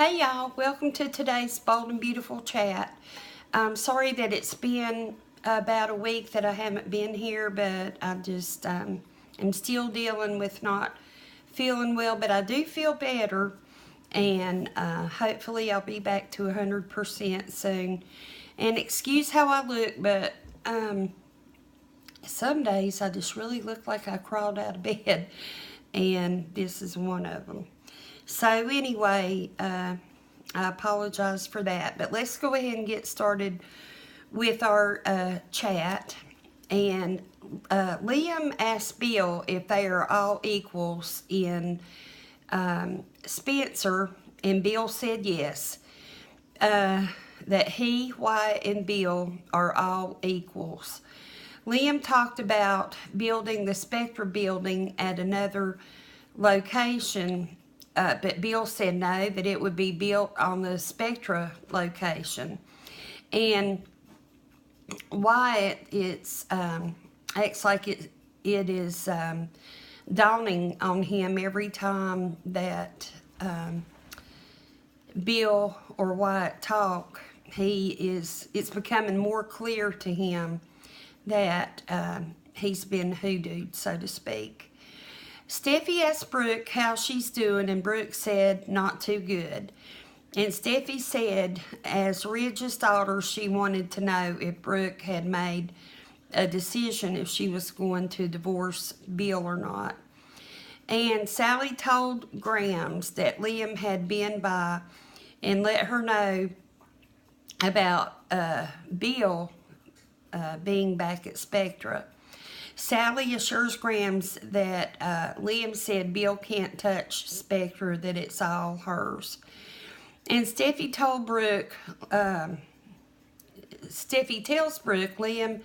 Hey y'all, welcome to today's Bold and Beautiful Chat. I'm sorry that it's been about a week that I haven't been here, but I just am still dealing with not feeling well, but I do feel better, and hopefully I'll be back to 100% soon. And excuse how I look, but some days I just really look like I crawled out of bed, and this is one of them. So anyway, I apologize for that, but let's go ahead and get started with our chat. And Liam asked Bill if they are all equals in Spencer, and Bill said yes, that he, Wyatt, and Bill are all equals. Liam talked about building the Spectra building at another location, but Bill said no, that it would be built on the Spectra location. And Wyatt, it's acts like it is dawning on him every time that Bill or Wyatt talk. It's becoming more clear to him that he's been hoodooed, so to speak. Steffi asked Brooke how she's doing, and Brooke said not too good. And Steffi said, as Ridge's daughter, she wanted to know if Brooke had made a decision if she was going to divorce Bill or not. And Sally told Grams that Liam had been by and let her know about Bill being back at Spectra. Sally assures Grams that Liam said Bill can't touch Spectra, that it's all hers. And Steffi tells Brooke Liam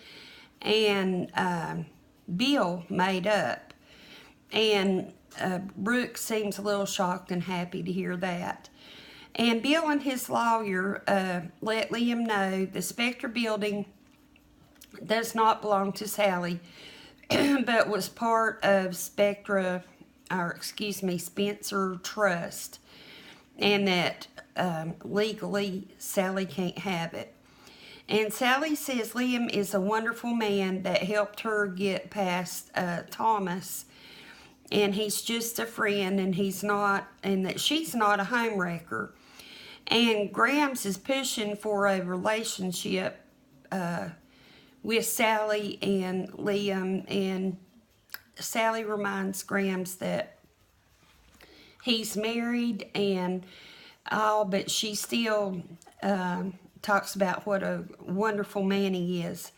and Bill made up. And Brooke seems a little shocked and happy to hear that. And Bill and his lawyer let Liam know the Spectra building does not belong to Sally, but was part of Spencer Trust, and that legally Sally can't have it. And Sally says Liam is a wonderful man that helped her get past Thomas, and he's just a friend, and that she's not a homewrecker. And Grams is pushing for a relationship with Sally and Liam, and Sally reminds Grams that he's married and all, but she still talks about what a wonderful man he is.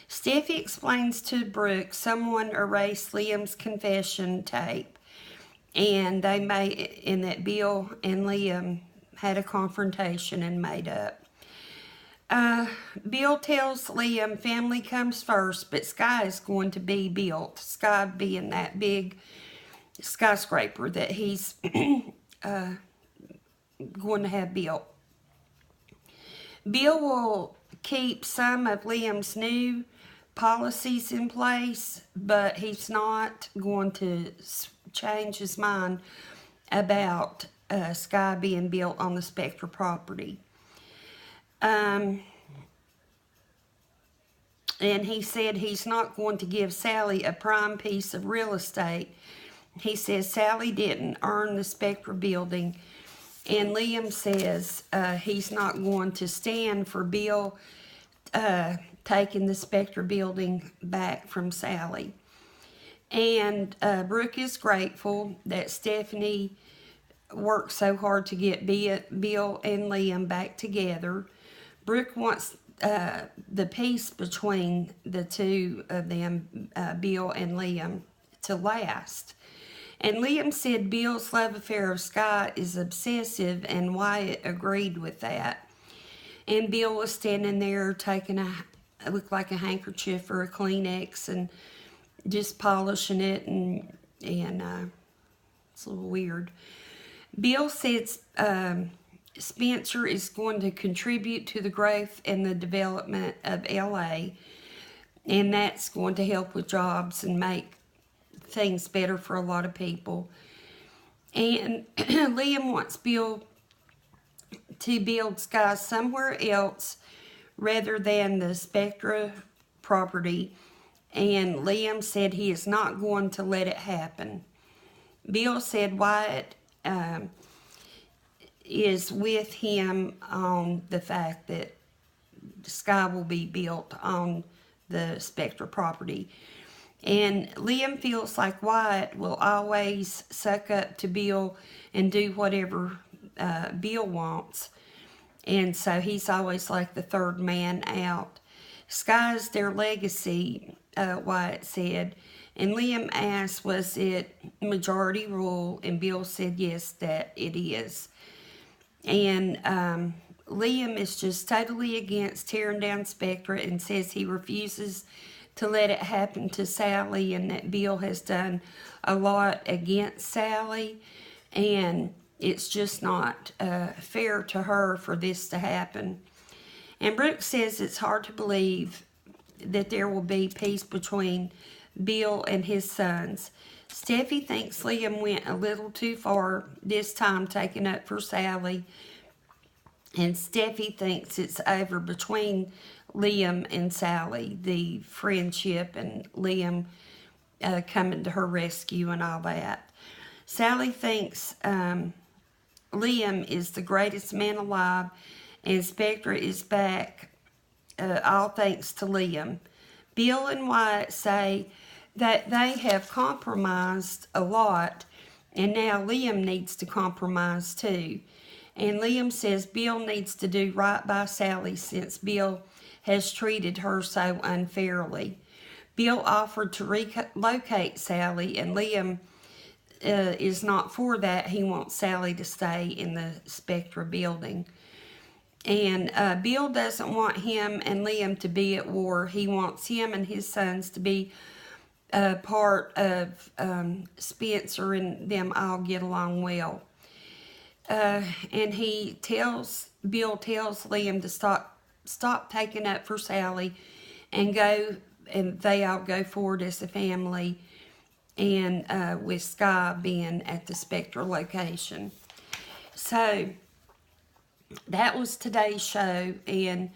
Steffi explains to Brooke someone erased Liam's confession tape, and that Bill and Liam had a confrontation and made up. Bill tells Liam family comes first, but Sky is going to be built. Sky being that big skyscraper that he's going to have built. Bill will keep some of Liam's new policies in place, but he's not going to change his mind about Sky being built on the Spectra property. And he said he's not going to give Sally a prime piece of real estate. He says Sally didn't earn the Spectra building. And Liam says he's not going to stand for Bill taking the Spectra building back from Sally. And Brooke is grateful that Stephanie worked so hard to get Bill and Liam back together. Brooke wants the peace between the two of them, Bill and Liam, to last. And Liam said Bill's love affair of Sky is obsessive, and Wyatt agreed with that. And Bill was standing there taking it looked like a handkerchief or a Kleenex and just polishing it, and it's a little weird. Bill said Spencer is going to contribute to the growth and the development of LA, and that's going to help with jobs and make things better for a lot of people. And Liam wants Bill to build Sky somewhere else rather than the Spectra property, and Liam said he is not going to let it happen. Bill said Wyatt is with him on the fact that Sky will be built on the Spectra property. And Liam feels like Wyatt will always suck up to Bill and do whatever Bill wants. And so he's always like the third man out. Sky's their legacy, Wyatt said. And Liam asked, was it majority rule? And Bill said, yes, that it is. And Liam is just totally against tearing down Spectra and says he refuses to let it happen to Sally, and that Bill has done a lot against Sally, and it's just not fair to her for this to happen. And Brooke says it's hard to believe that there will be peace between Bill and his sons. Steffi thinks Liam went a little too far this time taking up for Sally, and Steffi thinks it's over between Liam and Sally, the friendship and Liam coming to her rescue and all that. Sally thinks Liam is the greatest man alive, and Spectra is back, all thanks to Liam. Bill and Wyatt say that they have compromised a lot, and now Liam needs to compromise too. And Liam says Bill needs to do right by Sally since Bill has treated her so unfairly. Bill offered to relocate Sally, and Liam is not for that. He wants Sally to stay in the Spectra building. And Bill doesn't want him and Liam to be at war. He wants him and his sons to be part of Spencer and them all get along well. And Bill tells Liam to stop taking up for Sally and they all go forward as a family, and with Sky being at the Spectra location. So that was today's show, and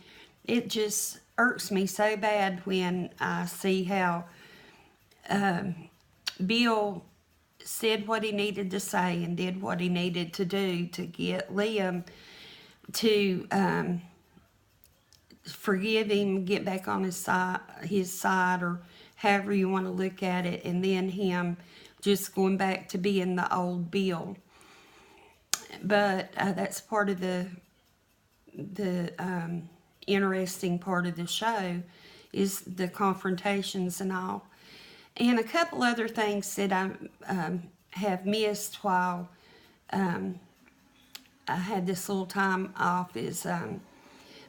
it just irks me so bad when I see how Bill said what he needed to say and did what he needed to do to get Liam to forgive him, get back on his side, or however you want to look at it, and then him just going back to being the old Bill. But that's part of the interesting part of the show, is the confrontations and all. And a couple other things that I have missed while I had this little time off is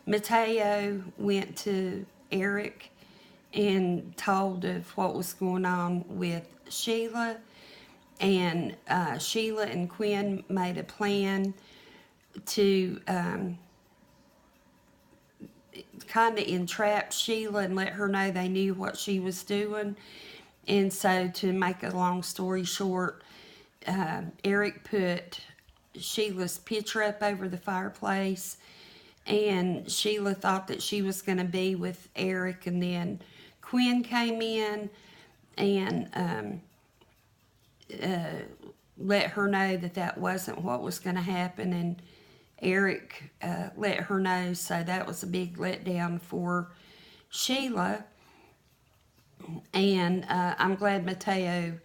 Matteo went to Eric and told of what was going on with Sheila, and Sheila and Quinn made a plan to kind of entrap Sheila and let her know they knew what she was doing. And so, to make a long story short, Eric put Sheila's picture up over the fireplace, and Sheila thought that she was going to be with Eric, and then Quinn came in and let her know that that wasn't what was going to happen, and Eric let her know, so that was a big letdown for Sheila. And I'm glad Matteo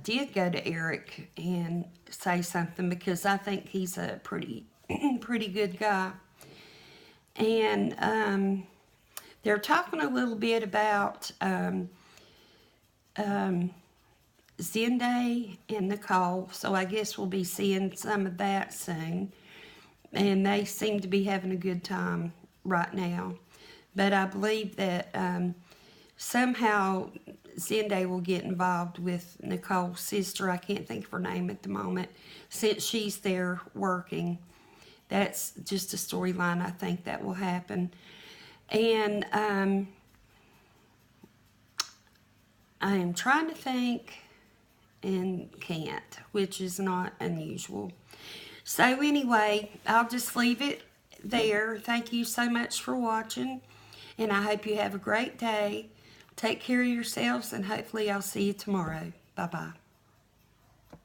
did go to Eric and say something, because I think he's a pretty good guy. And they're talking a little bit about Zende and Nicole, so I guess we'll be seeing some of that soon. And they seem to be having a good time right now. But I believe that somehow Zende will get involved with Nicole's sister. I can't think of her name at the moment, since she's there working. That's just a storyline I think that will happen. And I am trying to think and can't, which is not unusual. So anyway, I'll just leave it there. Thank you so much for watching, and I hope you have a great day. Take care of yourselves, and hopefully I'll see you tomorrow. Bye-bye.